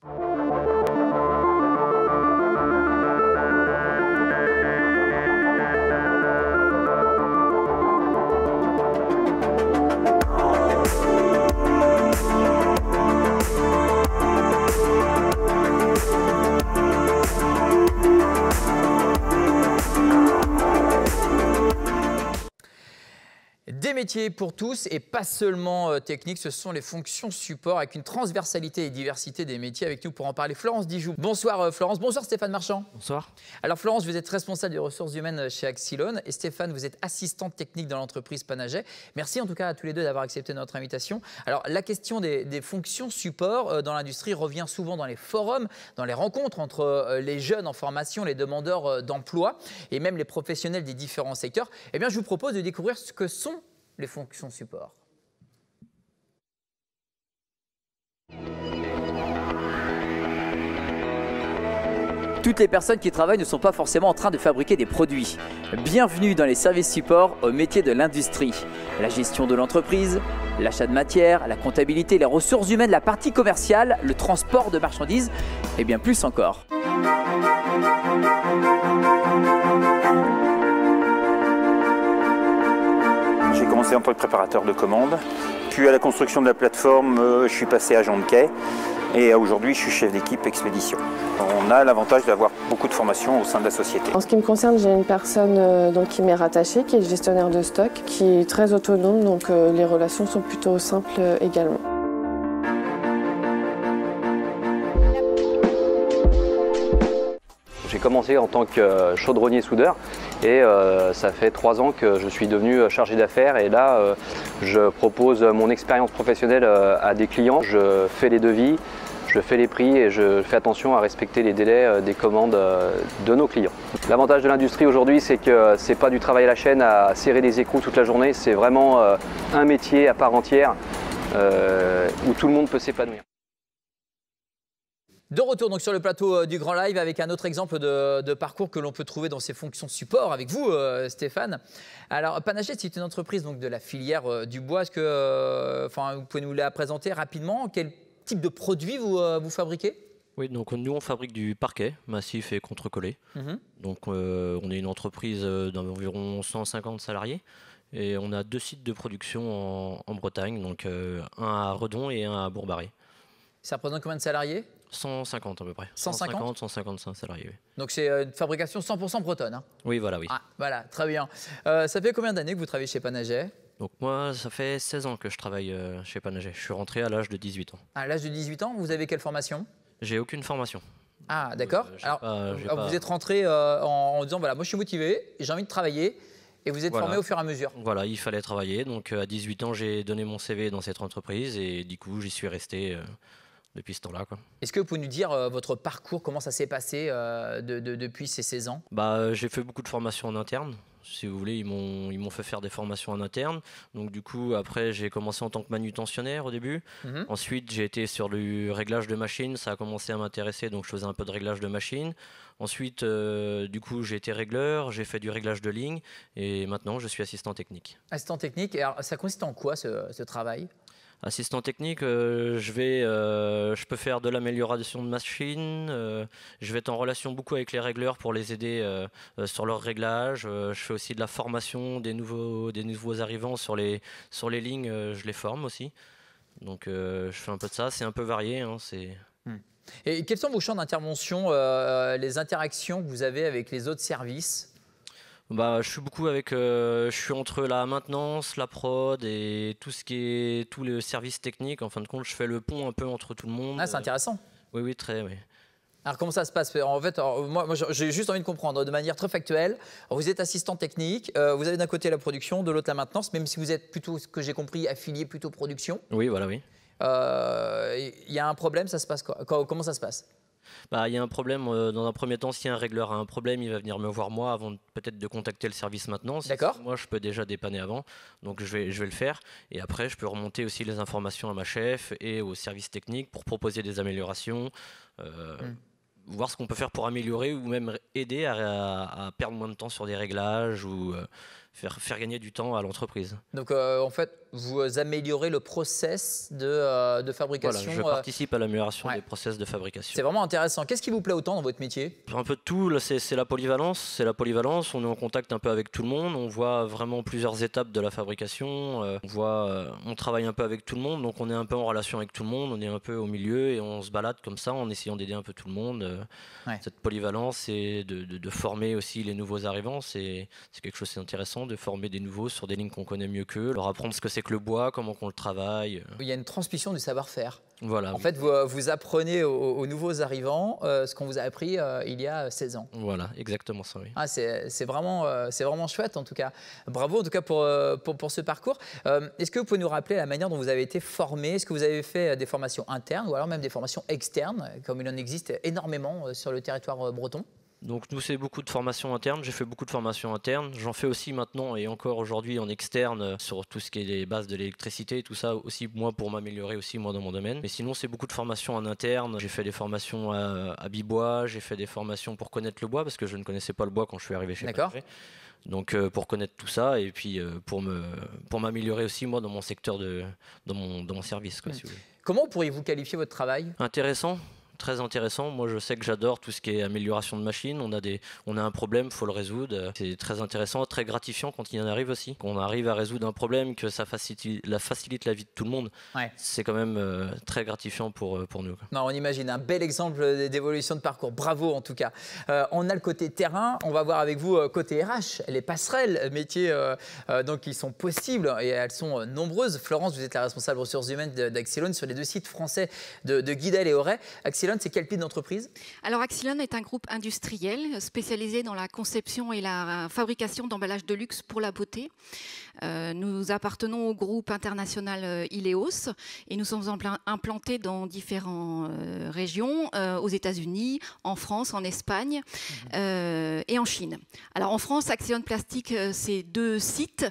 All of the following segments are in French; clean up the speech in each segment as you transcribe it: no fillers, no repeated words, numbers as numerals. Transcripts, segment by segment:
Des métiers pour tous et pas seulement techniques, ce sont les fonctions support avec une transversalité et diversité des métiers. Avec nous pour en parler, Florence Dijoux. Bonsoir Florence, bonsoir Stéphane Marchand. Bonsoir. Alors Florence, vous êtes responsable des ressources humaines chez Axilone et Stéphane, vous êtes assistante technique dans l'entreprise Panaget. Merci en tout cas à tous les deux d'avoir accepté notre invitation. Alors la question des fonctions support dans l'industrie revient souvent dans les forums, dans les rencontres entre les jeunes en formation, les demandeurs d'emploi et même les professionnels des différents secteurs. Eh bien je vous propose de découvrir ce que sont les fonctions support. Toutes les personnes qui travaillent ne sont pas forcément en train de fabriquer des produits. Bienvenue dans les services support au métier de l'industrie. La gestion de l'entreprise, l'achat de matières, la comptabilité, les ressources humaines, la partie commerciale, le transport de marchandises et bien plus encore. J'ai commencé en tant que préparateur de commandes, puis à la construction de la plateforme, je suis passé agent de quai et aujourd'hui je suis chef d'équipe expédition. On a l'avantage d'avoir beaucoup de formations au sein de la société. En ce qui me concerne, j'ai une personne qui m'est rattachée, qui est gestionnaire de stock, qui est très autonome, donc les relations sont plutôt simples également. J'ai commencé en tant que chaudronnier soudeur et ça fait 3 ans que je suis devenu chargé d'affaires et là je propose mon expérience professionnelle à des clients. Je fais les devis, je fais les prix et je fais attention à respecter les délais des commandes de nos clients. L'avantage de l'industrie aujourd'hui, c'est que c'est pas du travail à la chaîne à serrer des écrous toute la journée, c'est vraiment un métier à part entière où tout le monde peut s'épanouir. De retour donc sur le plateau du Grand Live avec un autre exemple de parcours que l'on peut trouver dans ces fonctions support avec vous Stéphane. Alors Panaget, c'est une entreprise donc de la filière du bois. Est-ce que vous pouvez nous la présenter rapidement? Quel type de produit vous fabriquez? Oui, donc nous on fabrique du parquet massif et contre-collé. Donc on est une entreprise d'environ 150 salariés et on a 2 sites de production en Bretagne, donc un à Redon et un à Bourg-Barré. Ça représente combien de salariés? 150 à peu près. 150 155 salariés. Oui. Donc c'est une fabrication 100% bretonne. Hein? Oui, voilà, oui. Ah, voilà, très bien. Ça fait combien d'années que vous travaillez chez Panaget? Donc moi, ça fait 16 ans que je travaille chez Panaget. Je suis rentré à l'âge de 18 ans. À l'âge de 18 ans, vous avez quelle formation? J'ai aucune formation. Ah, d'accord. Alors, vous êtes rentré en disant, voilà, moi je suis motivé, j'ai envie de travailler. Et vous êtes formé au fur et à mesure? Voilà, il fallait travailler. Donc à 18 ans, j'ai donné mon CV dans cette entreprise et du coup, j'y suis resté depuis ce temps-là. Est-ce que vous pouvez nous dire votre parcours, comment ça s'est passé depuis ces 16 ans? J'ai fait beaucoup de formations en interne. Si vous voulez, ils m'ont fait faire des formations en interne. Donc du coup, après, j'ai commencé en tant que manutentionnaire au début. Ensuite, j'ai été sur le réglage de machines. Ça a commencé à m'intéresser, donc je faisais un peu de réglage de machines. Ensuite, du coup, j'ai été régleur, j'ai fait du réglage de ligne. Et maintenant, je suis assistant technique. Assistant technique, et alors, ça consiste en quoi ce travail? Assistant technique, je peux faire de l'amélioration de machines, je vais être en relation beaucoup avec les régleurs pour les aider sur leur réglage, je fais aussi de la formation des nouveaux arrivants sur les lignes, je les forme aussi. Donc je fais un peu de ça, c'est un peu varié. Hein, Et quels sont vos champs d'intervention, les interactions que vous avez avec les autres services? Je suis beaucoup je suis entre la maintenance, la prod et tout le service technique. En fin de compte, je fais le pont un peu entre tout le monde. Ah, c'est intéressant. Oui, très, oui. Alors comment ça se passe? En fait, moi j'ai juste envie de comprendre de manière très factuelle. Vous êtes assistant technique, vous avez d'un côté la production, de l'autre la maintenance, même si vous êtes plutôt, ce que j'ai compris, affilié plutôt production. Oui, voilà, oui. Il y a un problème, ça se passe quoi? Comment ça se passe? Il y a un problème, dans un premier temps, si un régleur a un problème, il va venir me voir moi avant peut-être de contacter le service maintenance. D'accord. Moi, je peux déjà dépanner avant, donc je vais le faire. Et après, je peux remonter aussi les informations à ma chef et au service technique pour proposer des améliorations, voir ce qu'on peut faire pour améliorer ou même aider à perdre moins de temps sur des réglages ou faire gagner du temps à l'entreprise. Donc en fait, vous améliorez le process de fabrication. Voilà, je participe à l'amélioration des process de fabrication. C'est vraiment intéressant. Qu'est-ce qui vous plaît autant dans votre métier? Un peu de tout, c'est la polyvalence. C'est la polyvalence, on est en contact un peu avec tout le monde, on voit vraiment plusieurs étapes de la fabrication, on travaille un peu avec tout le monde, donc on est un peu en relation avec tout le monde, on est un peu au milieu et on se balade comme ça en essayant d'aider un peu tout le monde. Cette polyvalence et de former aussi les nouveaux arrivants, c'est quelque chose d'intéressant, de former des nouveaux sur des lignes qu'on connaît mieux qu'eux, leur apprendre ce que c'est que le bois, comment on le travaille. Il y a une transmission du savoir-faire. Voilà. En fait, vous apprenez aux nouveaux arrivants ce qu'on vous a appris il y a 16 ans. Voilà, exactement ça, oui. Ah, c'est vraiment chouette, en tout cas. Bravo, en tout cas, pour ce parcours. Est-ce que vous pouvez nous rappeler la manière dont vous avez été formé? Est-ce que vous avez fait des formations internes ou alors même des formations externes, comme il en existe énormément sur le territoire breton? Donc nous, c'est beaucoup de formations internes. J'ai fait beaucoup de formations internes. J'en fais aussi maintenant et encore aujourd'hui en externe sur tout ce qui est les bases de l'électricité et tout ça aussi, moi, pour m'améliorer aussi moi dans mon domaine. Mais sinon, c'est beaucoup de formations en interne. J'ai fait des formations à Bibois, j'ai fait des formations pour connaître le bois parce que je ne connaissais pas le bois quand je suis arrivé chez Panaget. Donc pour connaître tout ça et puis pour m'améliorer aussi moi dans mon secteur dans mon service, quoi, si vous voulez. Comment pourriez-vous qualifier votre travail? Intéressant. Très intéressant. Moi, je sais que j'adore tout ce qui est amélioration de machines. On a un problème, il faut le résoudre. C'est très intéressant, très gratifiant quand il en arrive aussi. Qu'on arrive à résoudre un problème, que ça facilite la vie de tout le monde. C'est quand même très gratifiant pour nous. Non, on imagine un bel exemple d'évolution de parcours. Bravo en tout cas. On a le côté terrain. On va voir avec vous côté RH, les passerelles métiers donc qui sont possibles et elles sont nombreuses. Florence, vous êtes la responsable ressources humaines d'Accelone sur les 2 sites français de Guidel et Auray. Accelone, c'est quel type d'entreprise? Alors Accelone est un groupe industriel spécialisé dans la conception et la fabrication d'emballages de luxe pour la beauté. Nous appartenons au groupe international Ileos et nous sommes implantés dans différentes régions, aux États-Unis, en France, en Espagne et en Chine. Alors en France, Accelone Plastique, c'est 2 sites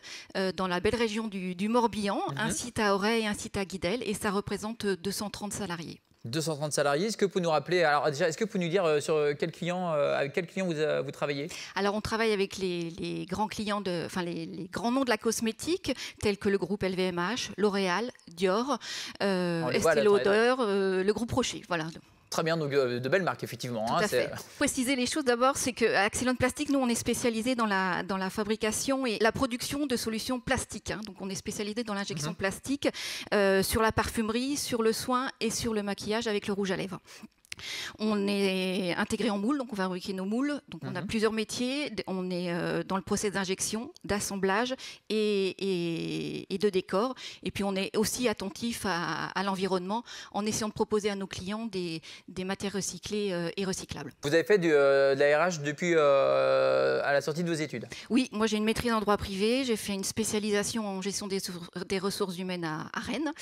dans la belle région du Morbihan, un site à Auray et un site à Guidel, et ça représente 230 salariés. 230 salariés. Est-ce que vous pouvez nous rappeler, alors déjà, est-ce que vous pouvez nous dire sur quel client, avec quel client vous travaillez? Alors on travaille avec les grands clients, les grands noms de la cosmétique, tels que le groupe LVMH, L'Oréal, Dior, Estée Lauder, le groupe Rocher. Voilà. Très bien, donc de belles marques, effectivement. Tout à fait. Pour préciser les choses, d'abord, c'est qu'à Accelone Plastique, nous, on est spécialisé dans la fabrication et la production de solutions plastiques. Donc, on est spécialisé dans l'injection plastique sur la parfumerie, sur le soin et sur le maquillage avec le rouge à lèvres. On est intégré en moule, donc on va fabriquer nos moules. Donc on a plusieurs métiers. On est dans le process d'injection, d'assemblage et de décor. Et puis on est aussi attentif à l'environnement en essayant de proposer à nos clients des matières recyclées et recyclables. Vous avez fait de la RH depuis à la sortie de vos études? Oui, moi j'ai une maîtrise en droit privé. J'ai fait une spécialisation en gestion des ressources humaines à Rennes.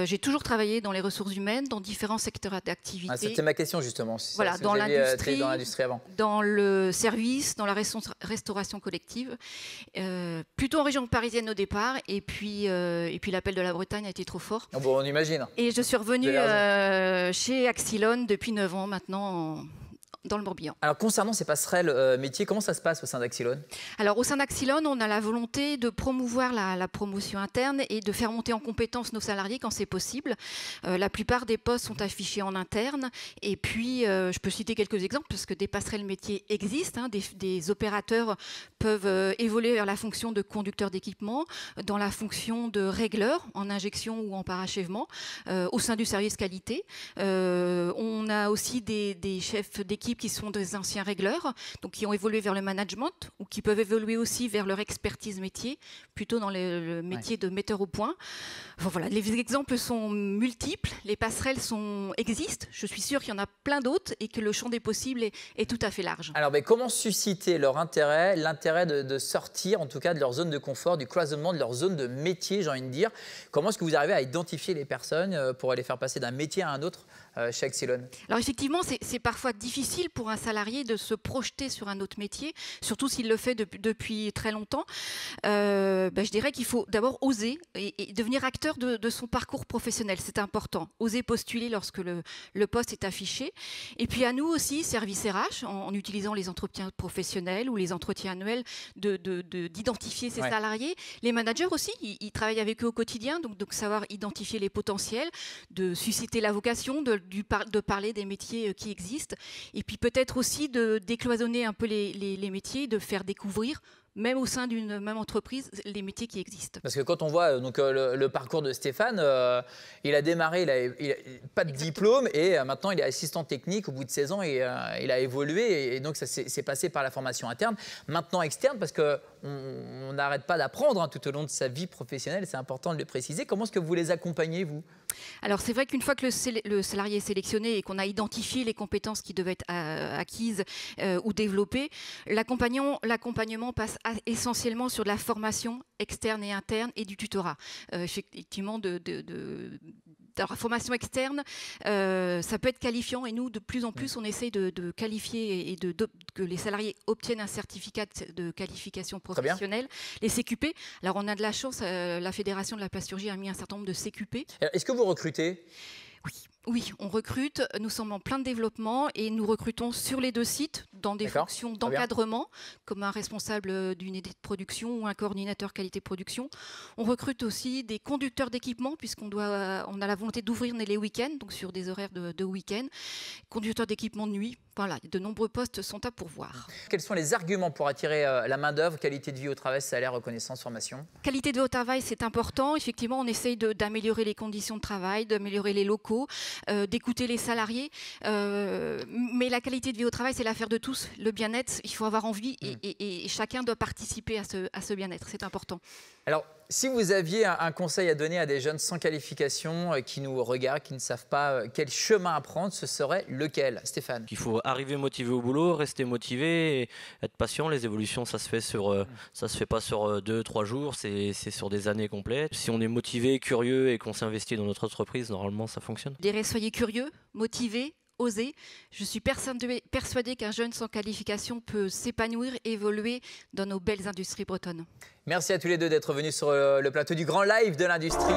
J'ai toujours travaillé dans les ressources humaines, dans différents secteurs d'activité. C'était ma question justement. Voilà, dans l'industrie avant. Dans le service, dans la restauration collective. Plutôt en région parisienne au départ. Et puis l'appel de la Bretagne a été trop fort. Oh bon, on imagine. Et je suis revenue chez Accelone depuis 9 ans maintenant. Dans le Morbihan. Alors concernant ces passerelles métiers, comment ça se passe au sein d'Accelone? Alors au sein d'Accelone, on a la volonté de promouvoir la promotion interne et de faire monter en compétence nos salariés quand c'est possible. La plupart des postes sont affichés en interne et puis je peux citer quelques exemples parce que des passerelles métiers existent. Des opérateurs peuvent évoluer vers la fonction de conducteur d'équipement, dans la fonction de régleur en injection ou en parachèvement au sein du service qualité. On a aussi des chefs d'équipe qui sont des anciens régleurs, donc qui ont évolué vers le management ou qui peuvent évoluer aussi vers leur expertise métier, plutôt dans le métier de metteur au point. Enfin, voilà, les exemples sont multiples, les passerelles existent, je suis sûre qu'il y en a plein d'autres et que le champ des possibles est tout à fait large. Alors comment susciter leur intérêt, l'intérêt de sortir en tout cas de leur zone de confort, du cloisonnement, de leur zone de métier, j'ai envie de dire. Comment est-ce que vous arrivez à identifier les personnes pour les faire passer d'un métier à un autre chez Accelon? Alors effectivement, c'est parfois difficile pour un salarié de se projeter sur un autre métier, surtout s'il le fait depuis très longtemps. Je dirais qu'il faut d'abord oser et devenir acteur de son parcours professionnel. C'est important. Oser postuler lorsque le poste est affiché. Et puis à nous aussi, service RH, en utilisant les entretiens professionnels ou les entretiens annuels, d'identifier ses salariés. Les managers aussi, ils travaillent avec eux au quotidien, donc savoir identifier les potentiels, de susciter la vocation, de parler des métiers qui existent. Et puis peut-être aussi de décloisonner un peu les métiers, de faire découvrir, même au sein d'une même entreprise, les métiers qui existent. Parce que quand on voit le parcours de Stéphane, il a démarré, il n'a pas de diplôme et maintenant il est assistant technique. Au bout de 16 ans, il a évolué et donc ça s'est passé par la formation interne, maintenant externe, parce qu'on n'arrête pas d'apprendre tout au long de sa vie professionnelle, c'est important de le préciser. Comment est-ce que vous les accompagnez, vous? Alors c'est vrai qu'une fois que le salarié est sélectionné et qu'on a identifié les compétences qui devaient être acquises ou développées, l'accompagnement passe essentiellement sur de la formation externe et interne et du tutorat. Effectivement, de la formation externe, ça peut être qualifiant et nous, de plus en plus, on essaye de qualifier et que les salariés obtiennent un certificat de qualification professionnelle, les CQP. Alors on a de la chance, la Fédération de la plasturgie a mis un certain nombre de CQP. Est-ce que vous recrutez? Oui, on recrute, nous sommes en plein de développement et nous recrutons sur les 2 sites dans des fonctions d'encadrement, comme un responsable d'unité de production ou un coordinateur qualité production. On recrute aussi des conducteurs d'équipement, puisqu'on a la volonté d'ouvrir les week-ends, donc sur des horaires de week-end, conducteurs d'équipement de nuit. Voilà, de nombreux postes sont à pourvoir. Quels sont les arguments pour attirer la main-d'œuvre, qualité de vie au travail, salaire, reconnaissance, formation? Qualité de vie au travail, c'est important. Effectivement, on essaye d'améliorer les conditions de travail, d'améliorer les locaux, d'écouter les salariés. Mais la qualité de vie au travail, c'est l'affaire de tous. Le bien-être, il faut avoir envie et chacun doit participer à ce bien-être. C'est important. Alors, si vous aviez un conseil à donner à des jeunes sans qualification qui nous regardent, qui ne savent pas quel chemin à prendre, ce serait lequel, Stéphane? Il faut arriver motivé au boulot, rester motivé, et être patient. Les évolutions, ça se fait pas sur 2-3 jours, c'est sur des années complètes. Si on est motivé, curieux et qu'on s'investit dans notre entreprise, normalement, ça fonctionne. Soyez curieux, motivés, osez. Je suis persuadée qu'un jeune sans qualification peut s'épanouir, évoluer dans nos belles industries bretonnes. Merci à tous les deux d'être venus sur le plateau du Grand Live de l'industrie.